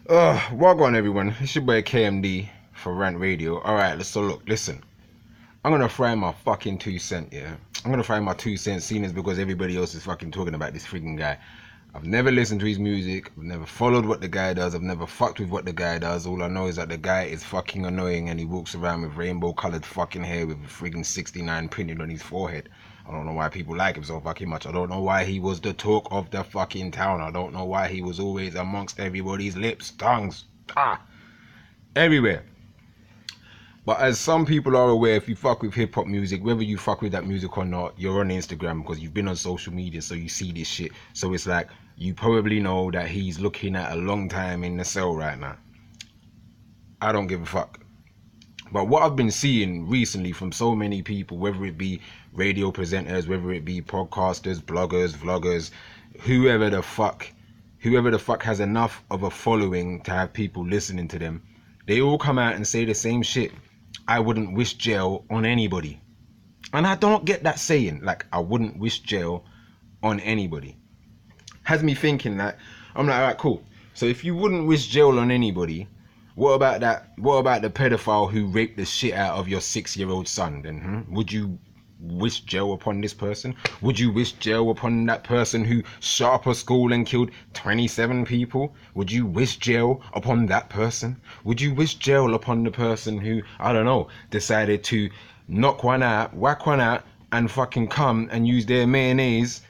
Welcome on everyone. It's your boy KMD for Rant Radio. Alright, so look, listen. I'm gonna fry my fucking 2 cent, yeah. I'm gonna fry my 2 cents, seeing as because everybody else is fucking talking about this freaking guy. I've never listened to his music, I've never followed what the guy does, I've never fucked with what the guy does. All I know is that the guy is fucking annoying and he walks around with rainbow coloured fucking hair with a freaking 69 printed on his forehead. I don't know why people like him so fucking much. I don't know why he was the talk of the fucking town. I don't know why he was always amongst everybody's lips, tongues, everywhere. But as some people are aware, if you fuck with hip hop music, whether you fuck with that music or not, you're on Instagram because you've been on social media, so you see this shit. So it's like you probably know that he's looking at a long time in the cell right now. I don't give a fuck. But what I've been seeing recently from so many people, whether it be radio presenters, whether it be podcasters, bloggers, vloggers, whoever the fuck has enough of a following to have people listening to them, they all come out and say the same shit. I wouldn't wish jail on anybody. And I don't get that saying, like, I wouldn't wish jail on anybody. Has me thinking that, I'm like, alright, cool. So if you wouldn't wish jail on anybody, what about the pedophile who raped the shit out of your 6-year-old son then? Would you wish jail upon this person? Would you wish jail upon that person who shot up a school and killed 27 people? Would you wish jail upon that person? Would you wish jail upon the person who, I don't know, decided to knock one out, whack one out, and fucking come and use their mayonnaise,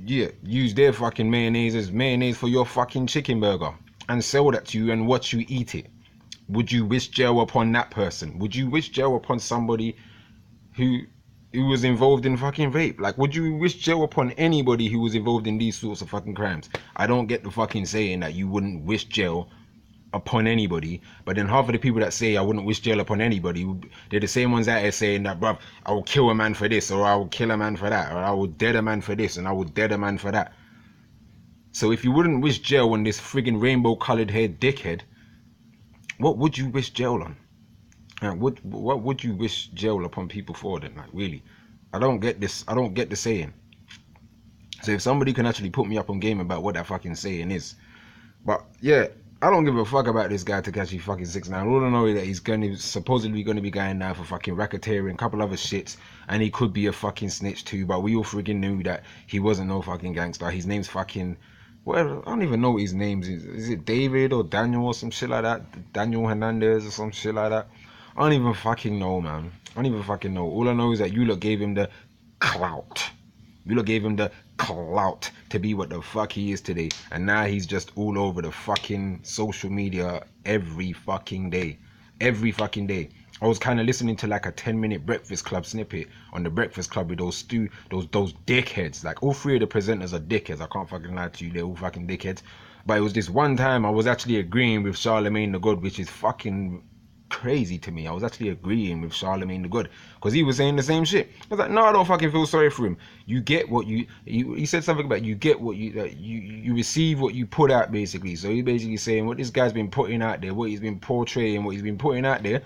use their fucking mayonnaise as mayonnaise for your fucking chicken burger and sell that to you and watch you eat it? Would you wish jail upon that person? Would you wish jail upon somebody who was involved in fucking rape? Like, would you wish jail upon anybody who was involved in these sorts of fucking crimes? I don't get the fucking saying that you wouldn't wish jail upon anybody, but then half of the people that say I wouldn't wish jail upon anybody, they're the same ones out there saying that, bruv, I will kill a man for this, or I will kill a man for that, or I will dead a man for this, and I will dead a man for that. So if you wouldn't wish jail on this friggin' rainbow coloured haired dickhead, what would you wish jail on? And what would you wish jail upon people for then? Like, really? I don't get this. I don't get the saying. So if somebody can actually put me up on game about what that fucking saying is. But yeah, I don't give a fuck about this guy to catch you fucking 6ix9ine. All I know is that he's supposedly gonna be going now for fucking racketeering, a couple other shits, and he could be a fucking snitch too. But we all friggin' knew that he wasn't no fucking gangster. His name's fucking, well, I don't even know what his name is. Is it David or Daniel or some shit like that? Daniel Hernandez or some shit like that? I don't even fucking know, man. I don't even fucking know. All I know is that you lot gave him the clout. You lot gave him the clout to be what the fuck he is today. And now he's just all over the fucking social media every fucking day. Every fucking day. I was kind of listening to like a 10-minute Breakfast Club snippet on the Breakfast Club with those dickheads. Like, all three of the presenters are dickheads. I can't fucking lie to you. They're all fucking dickheads. But it was this one time I was actually agreeing with Charlemagne the God, which is fucking crazy to me. I was actually agreeing with Charlemagne the God because he was saying the same shit. I was like, no, I don't fucking feel sorry for him. You get what he said something about you get what you receive what you put out, basically. So he's basically saying what this guy's been putting out there, what he's been portraying, what he's been putting out there,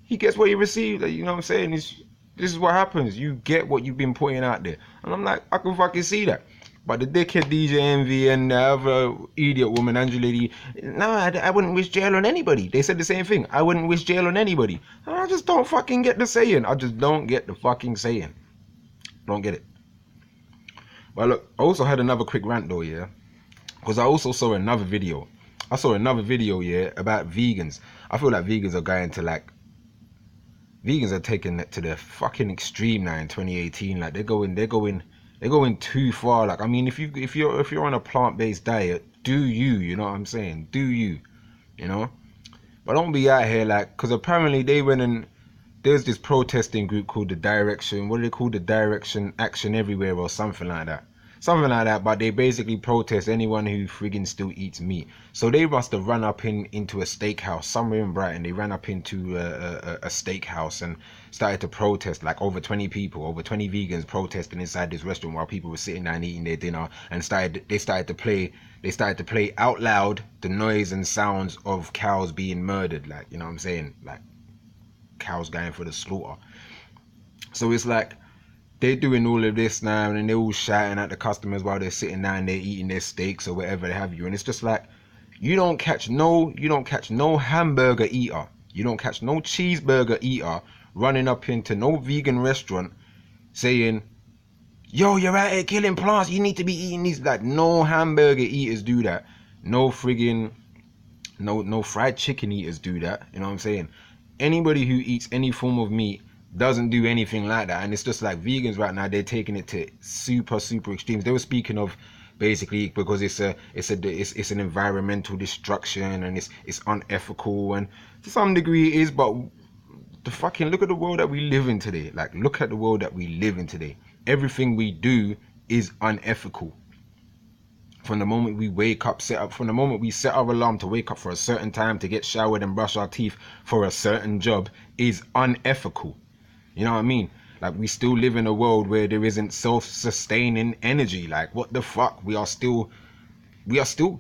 he gets what he received. You know what I'm saying? This is what happens. You get what you've been putting out there. And I'm like, I can fucking see that. But the dickhead DJ Envy and the other idiot woman, Angela Lee, no, I wouldn't wish jail on anybody. They said the same thing. I wouldn't wish jail on anybody. And I just don't fucking get the saying. I just don't get the fucking saying. Don't get it. But look, I also had another quick rant though, yeah? Because I also saw another video. I saw another video, yeah, about vegans. I feel like vegans are going to like, vegans are taking it to the fucking extreme now in 2018. Like, they're going too far. Like, I mean, if you're on a plant-based diet, do you know what I'm saying? Do you know? But don't be out here like, because apparently they went and there's this protesting group called the Direction. What do they call the Direction Action Everywhere or something like that? Something like that. But they basically protest anyone who friggin' still eats meat. So they must have run up into a steakhouse somewhere in Brighton. They ran up into a steakhouse and started to protest, like over 20 vegans protesting inside this restaurant while people were sitting down eating their dinner, and they started to play out loud the noise and sounds of cows being murdered, like, you know what I'm saying, like cows going for the slaughter. So it's like they're doing all of this now, and they're all shouting at the customers while they're sitting down there eating their steaks or whatever they have you, and it's just like, You don't catch no hamburger eater. You don't catch no cheeseburger eater running up into no vegan restaurant saying, yo, you're out here killing plants. You need to be eating these. Like, no hamburger eaters do that. No friggin' no fried chicken eaters do that. You know what I'm saying? Anybody who eats any form of meat doesn't do anything like that. And it's just like vegans right now, they're taking it to super extremes. They were speaking of basically because it's an environmental destruction and it's unethical, and to some degree it is, but the fucking look at the world that we live in today. Like, look at the world that we live in today. Everything we do is unethical. From the moment we wake up, from the moment we set our alarm to wake up for a certain time, to get showered and brush our teeth for a certain job, is unethical. You know what I mean? Like, we still live in a world where there isn't self-sustaining energy. Like, what the fuck? We are still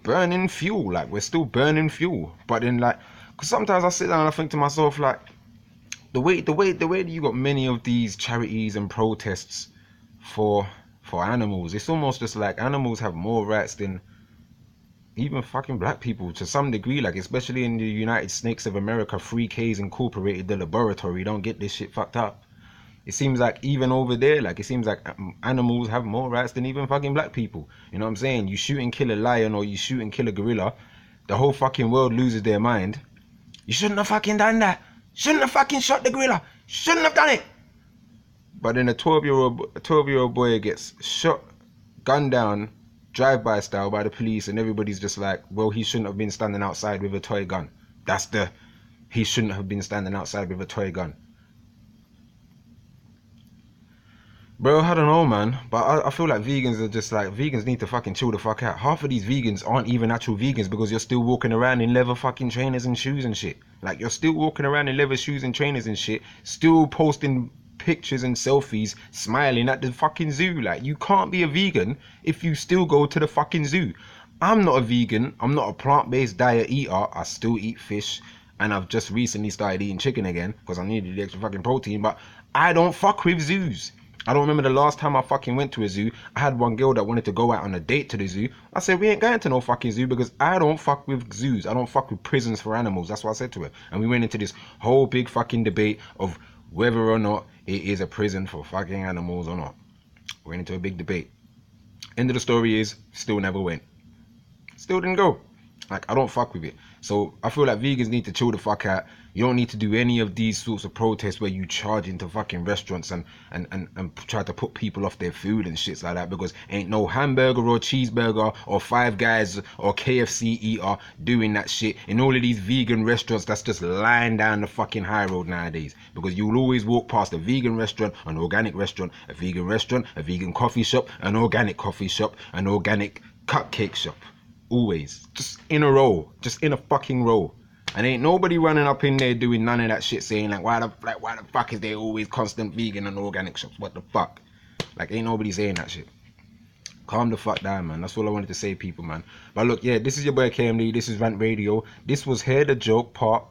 burning fuel. Like, we're still burning fuel. But then, like, because sometimes I sit down and I think to myself, like, the way that you got many of these charities and protests for animals, it's almost just like animals have more rights than even fucking black people to some degree. Like, especially in the United Snakes of America, 3Ks Incorporated, the laboratory, don't get this shit fucked up. It seems like even over there, like, it seems like animals have more rights than even fucking black people. You know what I'm saying? You shoot and kill a lion or you shoot and kill a gorilla, the whole fucking world loses their mind. You shouldn't have fucking done that. Shouldn't have fucking shot the gorilla. Shouldn't have done it. But then a 12-year-old boy gets shot, gunned down, drive-by style by the police, and everybody's just like, well, he shouldn't have been standing outside with a toy gun. He shouldn't have been standing outside with a toy gun. Bro, I don't know, man. But I feel like vegans are just like, vegans need to fucking chill the fuck out. Half of these vegans aren't even actual vegans because you're still walking around in leather fucking trainers and shoes and shit. Like, you're still walking around in leather shoes and trainers and shit, still posting pictures and selfies, smiling at the fucking zoo. Like, you can't be a vegan if you still go to the fucking zoo. I'm not a vegan. I'm not a plant-based diet eater. I still eat fish. And I've just recently started eating chicken again because I needed the extra fucking protein. But I don't fuck with zoos. I don't remember the last time I fucking went to a zoo. I had one girl that wanted to go out on a date to the zoo. I said, we ain't going to no fucking zoo because I don't fuck with zoos. I don't fuck with prisons for animals. That's what I said to her. And we went into this whole big fucking debate of whether or not it is a prison for fucking animals or not. We went into a big debate. End of the story is, still never went. Still didn't go. Like, I don't fuck with it. So I feel like vegans need to chill the fuck out. You don't need to do any of these sorts of protests where you charge into fucking restaurants and try to put people off their food and shits like that, because ain't no hamburger or cheeseburger or Five Guys or KFC eater doing that shit in all of these vegan restaurants that's just lying down the fucking high road nowadays. Because you'll always walk past a vegan restaurant, an organic restaurant, a vegan coffee shop, an organic coffee shop, an organic cupcake shop. Always. Just in a row. Just in a fucking row. And ain't nobody running up in there doing none of that shit saying like why the fuck is there always constant vegan and organic shops? What the fuck? Like, ain't nobody saying that shit. Calm the fuck down, man. That's all I wanted to say, people, man. But look, yeah, this is your boy KMD. This is Rant Radio. This was Hear the Joke part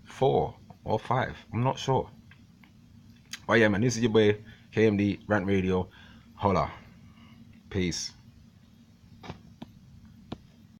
4 or 5. I'm not sure. But yeah, man, this is your boy KMD, Rant Radio. Holla. Peace.